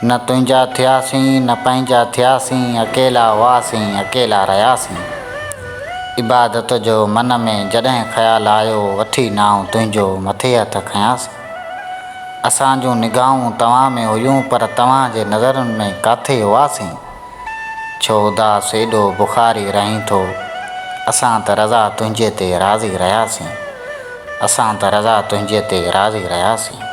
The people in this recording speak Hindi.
न तुंहिंजा थियासीं न पंहिंजा थियासीं, अकेला हुआसीं अकेला रहियासीं। इबादत जो मन में जॾहिं ख़्यालु आयो, वठी नाव तुंहिंजो मथे हथ खयासीं। असां जूं निगाहूं तव्हां में हुयूं, पर तव्हां जे नज़रुनि में काथे हुआसीं। छो उदास एॾो बुख़ारी रहीं थो, असां त रज़ा तुंहिंजे ते राज़ी रहियासीं। असां त रज़ा तुंहिंजे ते राज़ी रहियासीं।